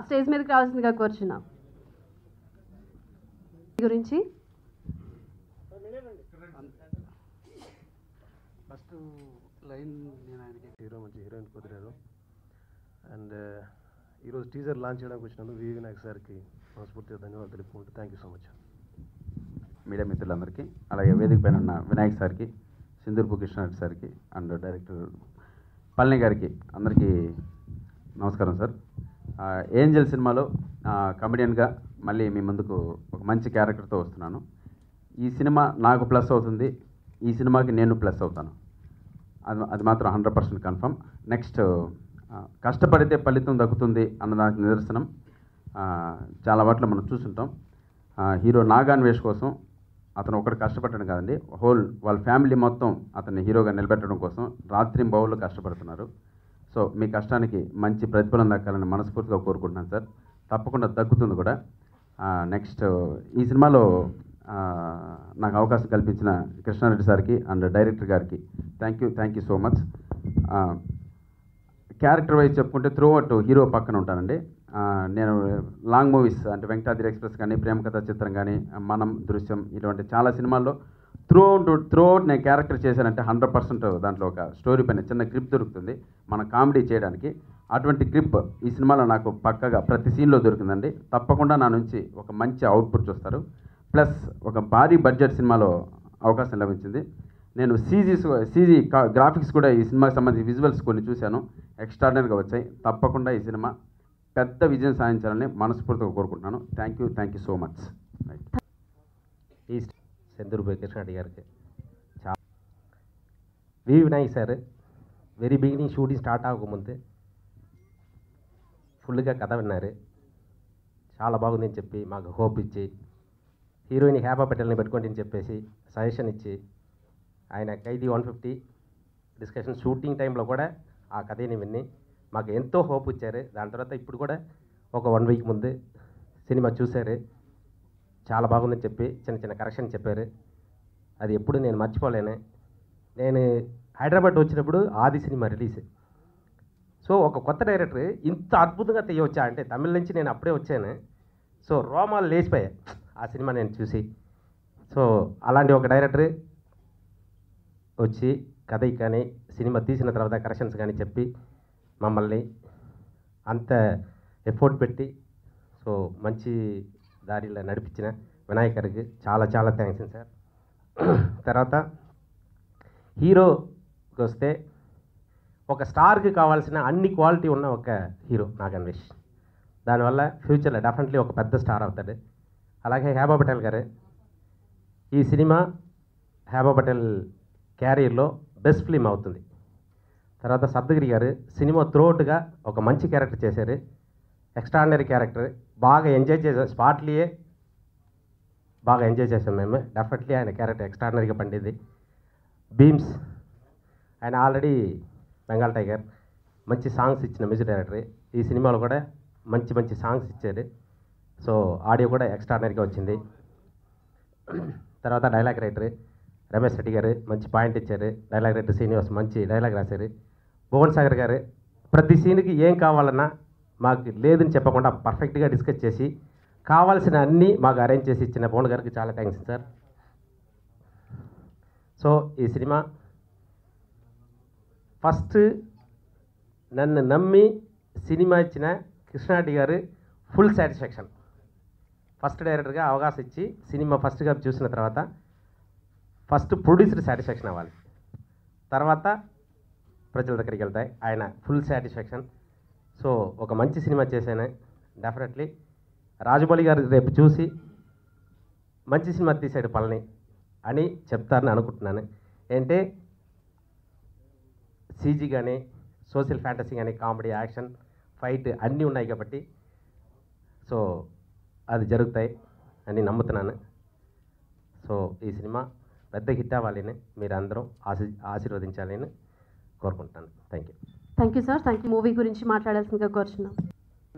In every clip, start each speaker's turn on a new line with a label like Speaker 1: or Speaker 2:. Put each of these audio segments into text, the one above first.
Speaker 1: Stage మీదకి రావాల్సిందిగా కోరుచున్నాం. గురించి
Speaker 2: ఫస్ట్ లైన్ నేను ఆయనకి హీరో మంచి హీరోయిన్ కుదిరారు. అండ్ ఈరోజు టీజర్ లాంచ్ చేయడానికి వచ్చినందుకు వి వినాయక్ సార్కి మనస్ఫూర్తిగా ధన్యవాదాలు తెలుపుకుంటూ thank you so much.
Speaker 3: Media మిత్రులందరికీ, అలాగే వేదిక పైన ఉన్న వినాయక్ సార్కి, సింధూర్పు కృష్ణారెడ్డి సార్కి అండ్ డైరెక్టర్ పళని గారికి అందరికీ నమస్కారం సార్. ఏంజల్ సినిమాలో కమెడియన్గా మళ్ళీ మీ ముందుకు ఒక మంచి క్యారెక్టర్తో వస్తున్నాను. ఈ సినిమా నాకు ప్లస్ అవుతుంది, ఈ సినిమాకి నేను ప్లస్ అవుతాను, అది మాత్రం 100% కన్ఫర్మ్. నెక్స్ట్ కష్టపడితే ఫలితం దక్కుతుంది అన్నదానికి నిదర్శనం చాలా వాటిలో మనం చూస్తుంటాం. హీరో నాగాన్వేష్ కోసం అతను ఒకటి కష్టపడడం కాదండి, వాళ్ళ ఫ్యామిలీ మొత్తం అతన్ని హీరోగా నిలబెట్టడం కోసం రాత్రింబవళ్ళు కష్టపడుతున్నారు. సో మీ కష్టానికి మంచి ప్రతిఫలం దక్కాలని మనస్ఫూర్తిగా కోరుకుంటున్నాను సార్. తప్పకుండా దక్కుతుంది కూడా. నెక్స్ట్ ఈ సినిమాలో నాకు అవకాశం కల్పించిన కృష్ణారెడ్డి సార్కి అండ్ డైరెక్టర్ గారికి thank you so much. Character wise చెప్పుకుంటే త్రూ అవుట్ హీరో పక్కన ఉంటానండి. నేను లాంగ్ మూవీస్ అంటే వెంకటాద్రి ఎక్స్ప్రెస్ కానీ, ప్రేమ కథా చిత్రం కానీ, మనం, దృశ్యం ఇటువంటి చాలా సినిమాల్లో త్రూ అవుట్ నేను క్యారెక్టర్ చేశానంటే 100% దాంట్లో ఒక స్టోరీ పైన చిన్న గ్రిప్ దొరుకుతుంది మన కామెడీ చేయడానికి. అటువంటి గ్రిప్ ఈ సినిమాలో నాకు పక్కగా ప్రతి సీన్లో దొరికిందండి. తప్పకుండా నా నుంచి ఒక మంచి అవుట్పుట్ చూస్తారు. ప్లస్ ఒక భారీ బడ్జెట్ సినిమాలో అవకాశం లభించింది. నేను సీజీ గ్రాఫిక్స్ కూడా ఈ సినిమాకి సంబంధించి విజువల్స్ కొన్ని చూశాను, ఎక్స్ట్రాడినరీగా వచ్చాయి. తప్పకుండా ఈ సినిమా పెద్ద విజయం సాధించాలని మనస్ఫూర్తిగా కోరుకుంటున్నాను. Thank you so much.
Speaker 4: ఈస్ట్ సింధూర్పు కృష్ణారెడ్డి గారికి V Vinayak sir very beginning shooting start అవ్వకముందే ఫుల్గా కథ విన్నారు, చాలా బాగుందని చెప్పి మాకు హోప్ ఇచ్చి హీరోయిన్ హ్యాపా పటేల్ని పెట్టుకోండి అని చెప్పేసి సజెషన్ ఇచ్చి ఆయన ఖైదీ 150 డిస్కషన్ షూటింగ్ టైంలో కూడా ఆ కథని విని మాకు ఎంతో హోప్ ఇచ్చారు. దాని తర్వాత ఇప్పుడు కూడా ఒక 1 వీక్ ముందు సినిమా చూశారు, చాలా బాగుందని చెప్పి చిన్న కరెక్షన్ చెప్పారు. అది ఎప్పుడు నేను మర్చిపోలేను. నేను హైదరాబాద్ వచ్చినప్పుడు ఆది సినిమా రిలీజ్. సో ఒక కొత్త డైరెక్టర్ ఇంత అద్భుతంగా తీయవచ్చా అంటే తమిళ నుంచి నేను అప్పుడే వచ్చాను. సో రోమాలు లేచిపోయాయి ఆ సినిమా నేను చూసి. సో అలాంటి ఒక డైరెక్టర్ వచ్చి కథ కానీ సినిమా తీసిన తర్వాత కరెక్షన్స్ కానీ చెప్పి మమ్మల్ని అంత ఎఫోర్ట్ పెట్టి సో మంచి దారిలో నడిపించిన వినాయక్ గారికి చాలా థ్యాంక్స్ సార్. తర్వాత హీరోకి వస్తే ఒక స్టార్కి కావాల్సిన అన్ని క్వాలిటీ ఉన్న ఒక హీరో నాగాన్వేష్. దానివల్ల ఫ్యూచర్లో డెఫినెట్లీ ఒక పెద్ద స్టార్ అవుతాడు. అలాగే హ్యాబా పటేల్ గారు ఈ సినిమా హ్యాబా పటేల్ క్యారియర్లో బెస్ట్ ఫిలిం అవుతుంది. తర్వాత సప్తగిరి గారు సినిమా త్రోట్గా ఒక మంచి క్యారెక్టర్ చేశారు, ఎక్స్ట్రాడినరీ క్యారెక్టర్, బాగా ఎంజాయ్ చేసాం. స్పాట్లీయే బాగా ఎంజాయ్ చేసాం మేము. డెఫినెట్లీ ఆయన క్యారెక్టర్ ఎక్స్ట్రాడినరీగా పండింది. బీమ్స్ ఆయన ఆల్రెడీ బెంగాల్ టైగర్ మంచి సాంగ్స్ ఇచ్చిన మ్యూజిక్ డైరెక్టర్. ఈ సినిమాలో కూడా మంచి సాంగ్స్ ఇచ్చారు. సో ఆడియో కూడా ఎక్స్ట్రాడినరీగా వచ్చింది. తర్వాత డైలాగ్ రైటర్ రమేష్ రెడ్డి గారు మంచి పాయింట్ ఇచ్చారు. డైలాగ్ రైటర్ శ్రీనివాస్ మంచి డైలాగ్ రాశారు. భువన్ సాగర్ గారు ప్రతి సీన్కి ఏం కావాలన్నా మాకు లేదని చెప్పకుండా పర్ఫెక్ట్గా డిస్కస్ చేసి కావాల్సిన అన్నీ మాకు అరేంజ్ చేసి ఇచ్చిన భువన్ గారికి చాలా థ్యాంక్స్ సార్. సో ఈ సినిమా ఫస్ట్ నన్ను నమ్మి సినిమా ఇచ్చిన కృష్ణారెడ్డి గారు ఫుల్ సాటిస్ఫాక్షన్. ఫస్ట్ డైరెక్టర్గా అవకాశం ఇచ్చి సినిమా ఫస్ట్గా చూసిన తర్వాత ఫస్ట్ ప్రొడ్యూసర్ సాటిస్ఫాక్షన్ అవ్వాలి, తర్వాత ప్రజల దగ్గరికి వెళ్తాయి. ఆయన ఫుల్ సాటిస్ఫాక్షన్. సో ఒక మంచి సినిమా చేశాను. డెఫినెట్లీ రాజమౌళి గారు రేపు చూసి మంచి సినిమా తీశాడు పళని అని చెప్తారని అనుకుంటున్నాను. ఏంటంటే సీజీ కానీ సోషల్ ఫ్యాంటసీ కానీ కామెడీ యాక్షన్ ఫైట్ అన్నీ ఉన్నాయి కాబట్టి సో అది జరుగుతాయి అని నమ్ముతున్నాను. సో ఈ సినిమా పెద్ద హిట్ అవ్వాలని మీరు అందరూ ఆశీర్వదించాలని కోరుకుంటున్నాను. Thank you
Speaker 1: sir. మూవీ గురించి మాట్లాడాల్సిందిగా కోరుచున్నాం.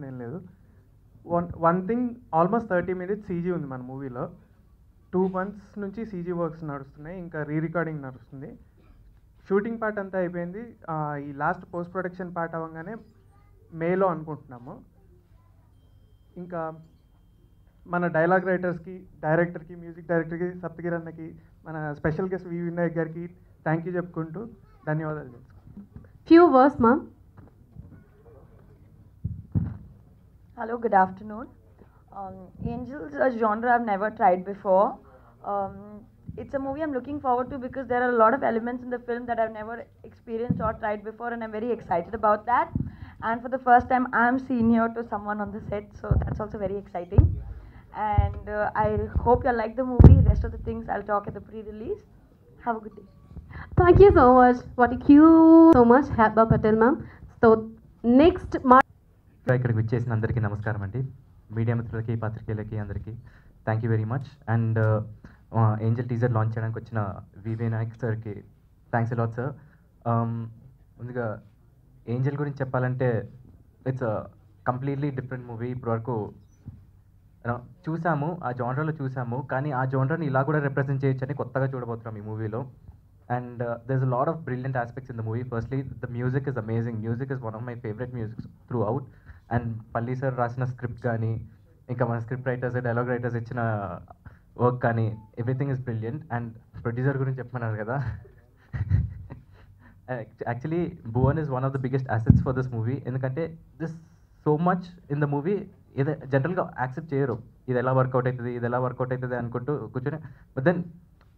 Speaker 5: నేను లేదు one thing almost 30 minutes CG ఉంది మన మూవీలో. 2 months నుంచి సీజీ వర్క్స్ నడుస్తున్నాయి, ఇంకా రికార్డింగ్ నడుస్తుంది. షూటింగ్ పార్ట్ అంతా అయిపోయింది. ఈ లాస్ట్ పోస్ట్ ప్రొడక్షన్ పార్ట్ అవ్వగానే మేలో అనుకుంటున్నాము. ఇంకా మన డైలాగ్ రైటర్స్కి, డైరెక్టర్కి, మ్యూజిక్ డైరెక్టర్కి, సప్తగిరి అన్నకి, మన స్పెషల్ గెస్ట్ వి వినాయక్ గారికి థ్యాంక్ యూ చెప్పుకుంటూ ధన్యవాదాలు తెలుసుకుంటాం.
Speaker 1: Few words, ma'am.
Speaker 6: Hello, good afternoon. Angels, a genre I've never tried before. It's a movie I'm looking forward to because there are a lot of elements in the film that I've never experienced or tried before, and I'm very excited about that. And for the first time, I'm senior to someone on the set, so that's also very exciting. And I hope you like the movie. Rest of the things I'll talk at the pre-release. Have a good day.
Speaker 1: Thank you so much. What a cute so much, Heba Patel, ma'am. So next,
Speaker 7: ఇక్కడికి విచ్చేసిన అందరికీ నమస్కారం అండి. Media మిత్రులకి, పాత్రికేయులకి అందరికీ thank you very much. And Angel teaser launch చేయడానికి వచ్చిన వి వినాయక్ సార్కి థ్యాంక్స్ అలాట్ సార్. ముందుగా ఏంజల్ గురించి చెప్పాలంటే ఇట్స్ కంప్లీట్లీ డిఫరెంట్ మూవీ. ఇప్పటివరకు చూసాము, ఆ జానర్లో చూసాము, కానీ ఆ జానర్ని ఇలా కూడా రిప్రజెంట్ చేయొచ్చని కొత్తగా చూడబోతున్నాం ఈ మూవీలో. And there's a lot of brilliant aspects in the movie. Firstly, the music is amazing. Music is one of my favorite musics throughout. And Palli sir రాసిన స్క్రిప్ట్ కానీ, ఇంకా మన స్క్రిప్ట్ రైటర్స్, డైలాగ్ రైటర్స్ ఇచ్చిన work కానీ, everything is brilliant. And producer గురించి చెప్పమన్నారు కదా, actually Bhuvan is one of the biggest assets for this movie. ఎందుకంటే this so much in the movie ఇది జనరల్గా యాక్సెప్ట్ చేయరు, ఇది ఎలా వర్కౌట్ అవుతుంది, ఇది ఎలా వర్కౌట్ అవుతుంది అనుకుంటూ కూర్చొని. But then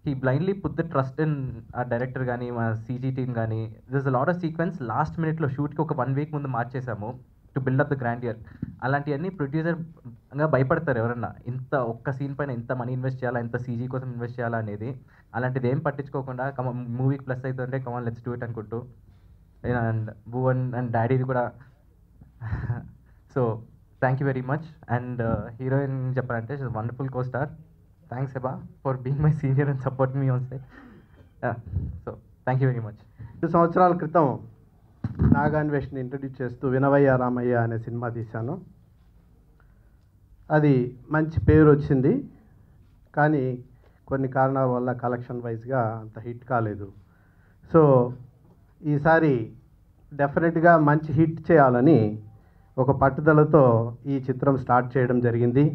Speaker 7: he blindly put the trust in our director కానీ, మా CG team కానీ. there's a lot of sequence last మినిట్లో షూట్కి ఒక 1 week ముందు మార్చేసాము to build up the grandeur. అలాంటివన్నీ ప్రొడ్యూసర్గా భయపడతారు ఎవరన్నా, ఇంత ఒక్క సీన్ పైన ఇంత మనీ ఇన్వెస్ట్ చేయాలా, ఇంత CG కోసం ఇన్వెస్ట్ చేయాలా అనేది. అలాంటిది ఏం పట్టించుకోకుండా మూవీకి ప్లస్ అవుతుంటే కమాన్ లెట్స్ డూ ఇట్ అనుకుంటూ. అండ్ భువన్ అండ్ డాడీది కూడా. So thank you very much. And heroine చెప్పాలంటే she's wonderful co star. Thanks Heba for being my senior and supporting me on set. So thank you very much.
Speaker 2: 2 సంవత్సరాల క్రితం నాగాన్వేష్ని introduce చేస్తూ వినవయ్య రామయ్య అనే cinema తీశాను. అది మంచి పేరు వచ్చింది, కానీ కొన్ని కారణాల వల్ల కలెక్షన్ వైజ్గా అంత హిట్ కాలేదు. సో ఈసారి డెఫినెట్గా మంచి హిట్ చేయాలని ఒక పట్టుదలతో ఈ చిత్రం స్టార్ట్ చేయడం జరిగింది.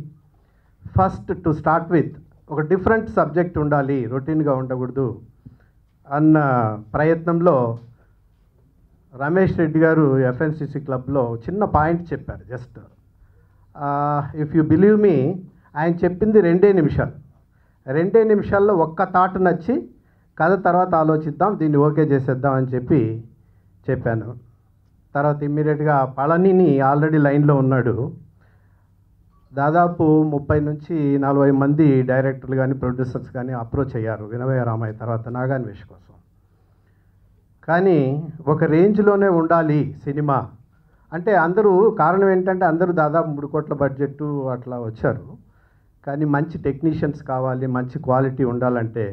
Speaker 2: ఫస్ట్ టు స్టార్ట్ విత్ ఒక డిఫరెంట్ సబ్జెక్ట్ ఉండాలి, రొటీన్గా ఉండకూడదు అన్న ప్రయత్నంలో రమేష్ రెడ్డి గారు FNCC క్లబ్లో చిన్న పాయింట్ చెప్పారు. Just if you believe me, ఆయన చెప్పింది 2 నిమిషాలు. 2 నిమిషాల్లో ఒక్క థాట్ నచ్చి కథ తర్వాత ఆలోచిద్దాం, దీన్ని ఓకే చేసేద్దాం అని చెప్పాను. తర్వాత ఇమ్మీడియట్గా పళనిని ఆల్రెడీ లైన్లో ఉన్నాడు. దాదాపు 30 నుంచి 40 మంది డైరెక్టర్లు కానీ, ప్రొడ్యూసర్స్ కానీ అప్రోచ్ అయ్యారు వినవయ్య రామయ్య తర్వాత నాగాన్వేష్ కోసం. కానీ ఒక రేంజ్లోనే ఉండాలి సినిమా అంటే అందరూ, కారణం ఏంటంటే అందరూ దాదాపు 3 కోట్ల బడ్జెట్ అట్లా వచ్చారు. కానీ మంచి టెక్నీషియన్స్ కావాలి, మంచి క్వాలిటీ ఉండాలంటే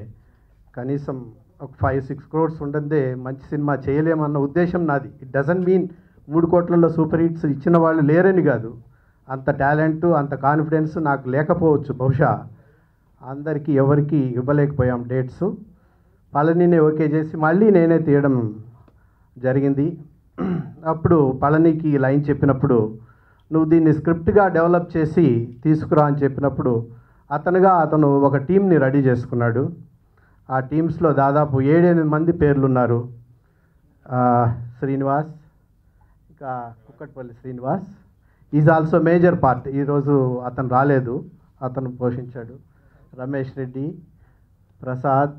Speaker 2: కనీసం ఒక 5-6 crores ఉండదే మంచి సినిమా చేయలేమన్న ఉద్దేశం నాది. ఇట్ డజంట్ మీన్ 3 కోట్లలో సూపర్ హిట్స్ ఇచ్చిన వాళ్ళు లేరని కాదు. అంత టాలెంటు, అంత కాన్ఫిడెన్స్ నాకు లేకపోవచ్చు, బహుశా అందరికీ ఎవరికి ఇవ్వలేకపోయాం డేట్స్. పళనినే ఓకే చేసి మళ్ళీ నేనే తీయడం జరిగింది. అప్పుడు పళనికి లైన్ చెప్పినప్పుడు, నువ్వు దీన్ని స్క్రిప్ట్గా డెవలప్ చేసి తీసుకురా అని చెప్పినప్పుడు అతను ఒక టీంని రెడీ చేసుకున్నాడు. ఆ టీమ్స్లో దాదాపు 7-8 మంది పేర్లు ఉన్నారు. శ్రీనివాస్, ఇంకా Kukatpally Srinivas is also major part. ఈరోజు అతను రాలేదు, అతను పోషించాడు. రమేష్ రెడ్డి, ప్రసాద్,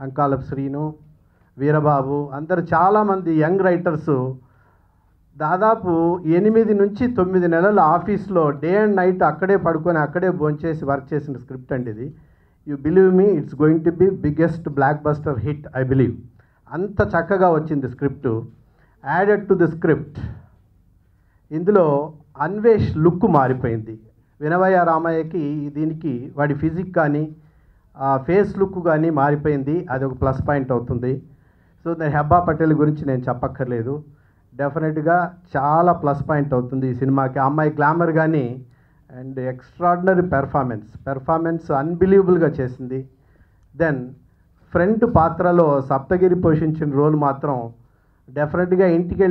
Speaker 2: అంకాలపు శ్రీను, వీరబాబు, అందరు చాలామంది యంగ్ రైటర్సు. దాదాపు 8 నుంచి 9 నెలలు ఆఫీస్లో డే అండ్ నైట్ అక్కడే పడుకొని అక్కడే భోంచేసి వర్క్ చేసిన స్క్రిప్ట్ అండి ఇది. You believe me, it's going to be biggest block buster hit I believe. అంత చక్కగా వచ్చింది script. Added to the script ఇందులో అన్వేష్ లుక్ మారిపోయింది. వినవయ్య రామయ్యకి దీనికి వాడి ఫిజిక్ కానీ ఫేస్ లుక్ కానీ మారిపోయింది. అది ఒక ప్లస్ పాయింట్ అవుతుంది. సో హెబ్బా పటేల్ గురించి నేను చెప్పక్కర్లేదు, డెఫినెట్గా చాలా ప్లస్ పాయింట్ అవుతుంది ఈ సినిమాకి. అమ్మాయి గ్లామర్ కానీ అండ్ ఎక్స్ట్రాడినరీ పెర్ఫార్మెన్స్ అన్బిలీవబుల్గా చేసింది. దెన్ ఫ్రెండ్ పాత్రలో సప్తగిరి పోషించిన రోల్ మాత్రం డెఫినెట్గా ఇంటికి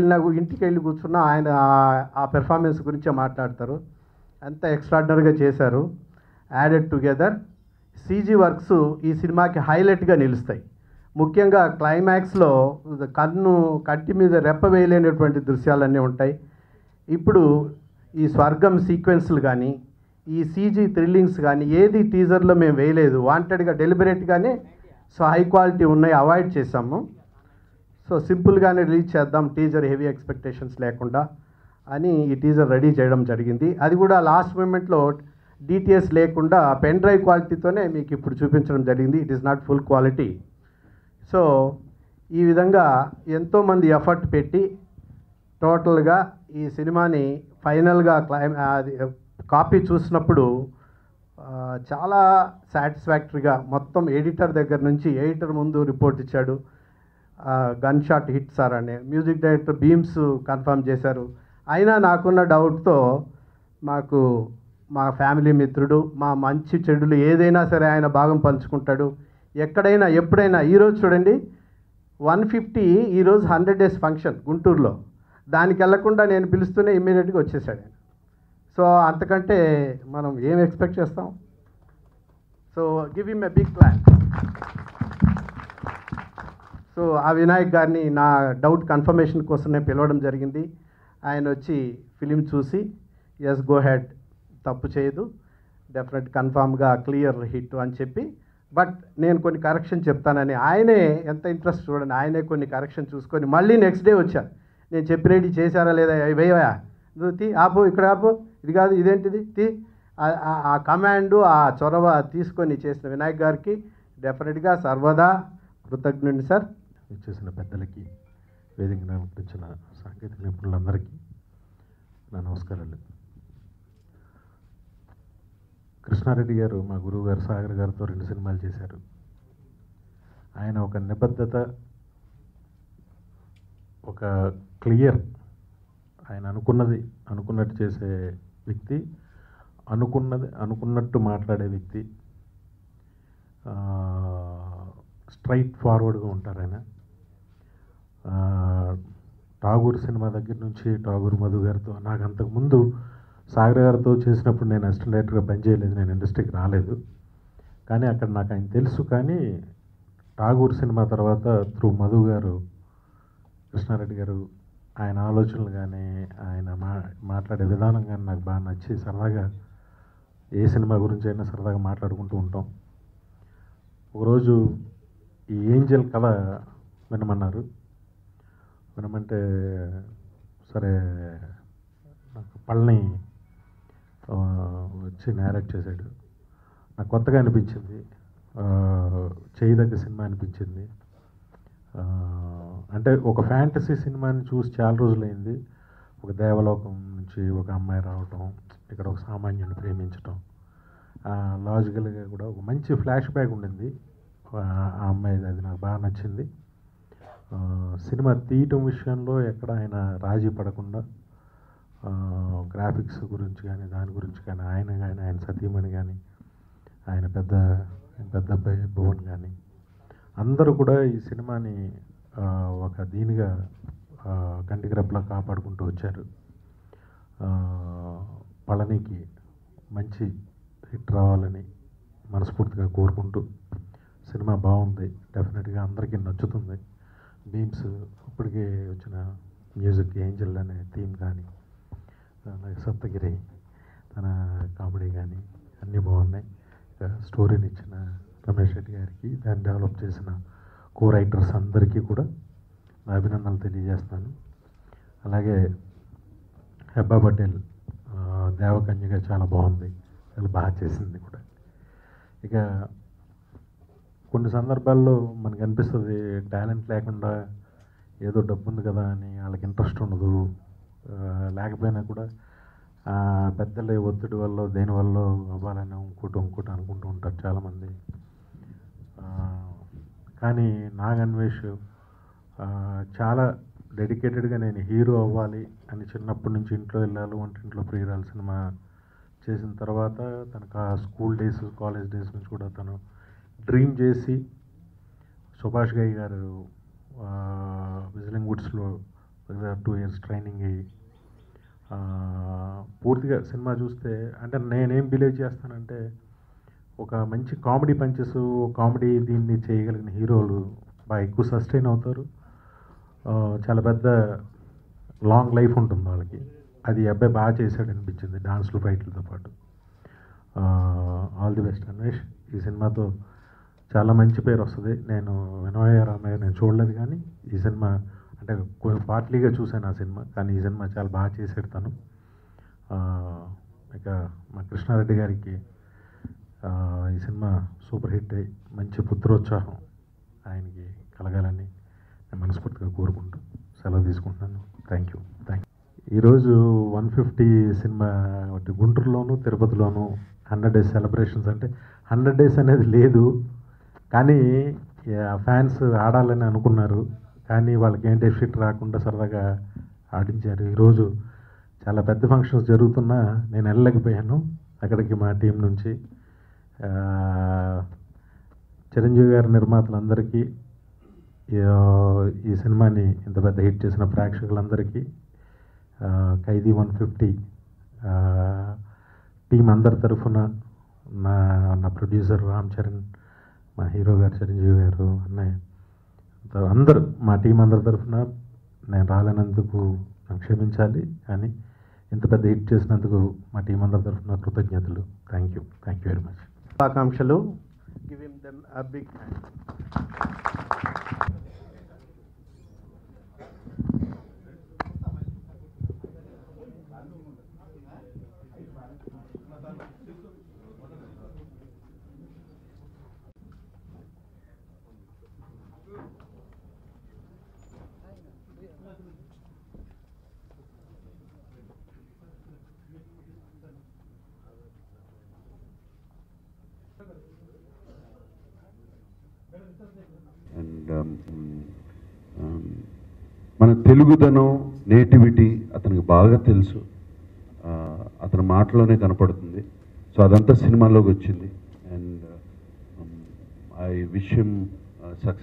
Speaker 2: వెళ్ళి కూర్చున్నా ఆయన ఆ పెర్ఫార్మెన్స్ గురించే మాట్లాడతారు. ఎంత ఎక్స్ట్రాడినరీగా చేశారు. యాడెడ్ టుగెదర్ సీజీ వర్క్స్ ఈ సినిమాకి హైలైట్గా నిలుస్తాయి. ముఖ్యంగా క్లైమాక్స్లో కంటి మీద రెప్ప వేయలేనటువంటి దృశ్యాలన్నీ ఉంటాయి. ఇప్పుడు ఈ స్వర్గం సీక్వెన్స్లు కానీ ఈ సీజీ థ్రిల్లింగ్స్ కానీ ఏది టీజర్లో మేము వేయలేదు. వాంటెడ్గా డెలిబరేట్గానే సో హై క్వాలిటీ ఉన్నాయి అవాయిడ్ చేసాము. సో సింపుల్గానే రిలీజ్ చేద్దాం టీజర్ హెవీ ఎక్స్పెక్టేషన్స్ లేకుండా అని ఈ టీజర్ రెడీ చేయడం జరిగింది. అది కూడా లాస్ట్ మూమెంట్లో డిటిఎస్ లేకుండా పెన్ డ్రైవ్ క్వాలిటీతోనే మీకు ఇప్పుడు చూపించడం జరిగింది. It is not full quality. So ఈ విధంగా ఎంతోమంది ఎఫర్ట్ పెట్టి టోటల్గా ఈ సినిమాని ఫైనల్గా కాపీ చూసినప్పుడు చాలా సాటిస్ఫాక్టరీగా మొత్తం ఎడిటర్ దగ్గర నుంచి ఎడిటర్ ముందు రిపోర్ట్ ఇచ్చాడు. గన్ షాట్ హిట్ సార్ అని మ్యూజిక్ డైరెక్టర్ బీమ్స్ కన్ఫర్మ్ చేశారు. అయినా నాకున్న డౌట్తో మాకు మా ఫ్యామిలీ మిత్రుడు, మా మంచి చెడులు ఏదైనా సరే ఆయన భాగం పంచుకుంటాడు. ఎక్కడైనా ఎప్పుడైనా ఈరోజు చూడండి 150 ఈరోజు 100 days ఫంక్షన్ గుంటూరులో, దానికి వెళ్లకుండా నేను పిలుస్తూనే ఇమ్మీడియట్గా వచ్చేసాడు ఆయన. సో అంతకంటే మనం ఏం ఎక్స్పెక్ట్ చేస్తాం. So give him a big plan. So ఆ వినాయక్ గారిని నా డౌట్ కన్ఫర్మేషన్ కోసం నేను పిలవడం జరిగింది. ఆయన వచ్చి ఫిలిం చూసి ఎస్ గో హెడ్, తప్పు చేయదు, డెఫినెట్ కన్ఫామ్గా క్లియర్ హిట్ అని చెప్పి, బట్ నేను కొన్ని కరెక్షన్ చెప్తానని ఆయనే ఎంత ఇంట్రెస్ట్ చూడండి. ఆయనే కొన్ని కరెక్షన్ చూసుకొని మళ్ళీ నెక్స్ట్ డే వచ్చారు. నేను చెప్పినట్టు చేశారా లేదా, వేయవా నువ్వు తీ, ఆపు ఇక్కడ ఆపు, ఇది కాదు ఇదేంటిది తీ, ఆ కమాండు ఆ చొరవ తీసుకొని చేసిన వినాయక్ గారికి డెఫినెట్గా సర్వదా కృతజ్ఞుడిని సార్.
Speaker 8: ఇచ్చేసిన పెద్దలకి, వేదిక వచ్చిన సాంకేతిక నిపుణులందరికీ నా నమస్కారాలు. కృష్ణారెడ్డి గారు మా గురువు గారు సాగర్ గారితో 2 సినిమాలు చేశారు. ఆయన ఒక నిబద్ధత, ఒక క్లియర్, ఆయన అనుకున్నది అనుకున్నట్టు చేసే వ్యక్తి, అనుకున్నది అనుకున్నట్టు మాట్లాడే వ్యక్తి, స్ట్రైట్ ఫార్వర్డ్గా ఉంటారు ఆయన. ఠాగూర్ సినిమా దగ్గర నుంచి ఠాగూర్ మధు గారితో, నాకు అంతకుముందు సాగర్ గారితో చేసినప్పుడు నేను అసిస్టెంట్ డైరెక్టర్గా పనిచేయలేదు, నేను ఇండస్ట్రీకి రాలేదు. కానీ అక్కడ నాకు ఆయన తెలుసు. కానీ ఠాగూర్ సినిమా తర్వాత త్రూ మధు గారు, కృష్ణారెడ్డి గారు, ఆయన ఆలోచనలు కానీ ఆయన మాట్లాడే విధానం కానీ నాకు బాగా నచ్చి సరదాగా ఏ సినిమా గురించి అయినా సరదాగా మాట్లాడుకుంటూ ఉంటాం. ఒకరోజు ఈ ఏంజల్ కథ వినమన్నారు. వినమంటే సరే నాకు పళ్ళని వచ్చి నేరేట్ చేశాడు. నాకు కొత్తగా అనిపించింది, చేయదగ్గ సినిమా అనిపించింది. అంటే ఒక ఫ్యాంటసీ సినిమాని చూసి చాలా రోజులైంది. ఒక దేవలోకం నుంచి ఒక అమ్మాయి రావటం, ఇక్కడ ఒక సామాన్యుని ప్రేమించటం, లాజికల్గా కూడా ఒక మంచి ఫ్లాష్ బ్యాక్ ఉండింది ఆ అమ్మాయిది. అది నాకు బాగా నచ్చింది. సినిమా తీయటం విషయంలో ఎక్కడ ఆయన రాజీ పడకుండా గ్రాఫిక్స్ గురించి కానీ దాని గురించి కానీ ఆయన సతీమణి కానీ ఆయన పెద్ద అబ్బాయి భువన్ కానీ అందరూ కూడా ఈ సినిమాని ఒక దీనిగా కంటికి రెప్పలా కాపాడుకుంటూ వచ్చారు. పళనికి మంచి హిట్ రావాలని మనస్ఫూర్తిగా కోరుకుంటూ, సినిమా బాగుంది, డెఫినెట్గా అందరికీ నచ్చుతుంది. బీమ్స్ ఇప్పటికే వచ్చిన మ్యూజిక్ ఏంజల్ అనే థీమ్ కానీ, అలాగే సప్తగిరి తన కామెడీ కానీ అన్నీ బాగున్నాయి. స్టోరీని ఇచ్చిన రమేష్ రెడ్డి గారికి, దాన్ని డెవలప్ చేసిన కో రైటర్స్ అందరికీ కూడా నా అభినందనలు తెలియజేస్తున్నాను. అలాగే హెబ్బా పటేల్ దేవకన్యగా చాలా బాగుంది, చాలా బాగా చేసింది కూడా. ఇక కొన్ని సందర్భాల్లో మనకు అనిపిస్తుంది టాలెంట్ లేకుండా ఏదో డబ్బు ఉంది కదా అని వాళ్ళకి ఇంట్రెస్ట్ ఉండదు. లేకపోయినా కూడా పెద్దల ఒత్తిడి వల్ల దేనివల్ల అవ్వాలని ఇంకోటి అనుకుంటూ ఉంటారు చాలామంది. కానీ నాగన్వేష్ చాలా డెడికేటెడ్గా నేను హీరో అవ్వాలి అని చిన్నప్పటి నుంచి ఇంట్లో వెళ్ళాలి, వంటింట్లో ప్రియురాలు సినిమా చేసిన తర్వాత తనకు ఆ స్కూల్ డేస్ కాలేజ్ డేస్ నుంచి కూడా తను డ్రీమ్ చేసి సుభాష్ గై గారు విజిలింగ్ వుడ్స్లో 2 years ట్రైనింగ్ అయ్యి పూర్తిగా సినిమా చూస్తే అంటే నేనేం బిలీవ్ చేస్తానంటే ఒక మంచి కామెడీ పంచెస్ కామెడీ దీన్ని చేయగలిగిన హీరోలు బాగా ఎక్కువ సస్టైన్ అవుతారు. చాలా పెద్ద లాంగ్ లైఫ్ ఉంటుంది వాళ్ళకి. అది అబ్బాయి బాగా చేశాడు అనిపించింది డాన్స్లు ఫైట్లతో పాటు. All the best Anvesh. ఈ సినిమాతో చాలా మంచి పేరు వస్తుంది. నేను వినోయ రామయ్య నేను చూడలేదు, కానీ ఈ సినిమా అంటే పార్ట్లీగా చూశాను ఆ సినిమా, కానీ ఈ సినిమా చాలా బాగా చేసాడు తను. ఇక మా కృష్ణారెడ్డి గారికి ఈ సినిమా సూపర్ హిట్ అయ్యి మంచి పుత్రోత్సాహం ఆయనకి కలగాలని నేను మనస్ఫూర్తిగా కోరుకుంటూ సెలవు తీసుకుంటున్నాను. Thank you. ఈరోజు 150 సినిమా గుంటూరులోను తిరుపతిలోను 100 days సెలబ్రేషన్స్. అంటే 100 days అనేది లేదు, కానీ ఫ్యాన్స్ ఆడాలని అనుకున్నారు, కానీ వాళ్ళకి ఏం డెఫిట్ రాకుండా సరదాగా ఆడించారు. ఈరోజు చాలా పెద్ద ఫంక్షన్స్ జరుగుతున్నా నేను వెళ్ళలేకపోయాను అక్కడికి మా టీం నుంచి. చిరంజీవి గారి నిర్మాతలందరికీ, ఈ సినిమాని ఇంత పెద్ద హిట్ చేసిన ప్రేక్షకులందరికీ, ఖైదీ 150 టీం అందరి తరఫున, నా ప్రొడ్యూసర్ రామ్ చరణ్, మా హీరో గారు చిరంజీవి గారు, అన్నయ్య, అందరూ మా టీం అందరి తరఫున నేను రాలేనందుకు నన్ను క్షమించాలి, కానీ ఇంత పెద్ద హిట్ చేసినందుకు మా టీం అందరి తరఫున కృతజ్ఞతలు. Thank you very much.
Speaker 2: శుభాకాంక్షలు. Give him them a big hand.
Speaker 9: And మన తెలుగుదనం నేటివిటీ అతనికి బాగా తెలుసు, అతని మాటలోనే కనపడుతుంది. సో అదంతా సినిమాలోకి వచ్చింది. And I wish him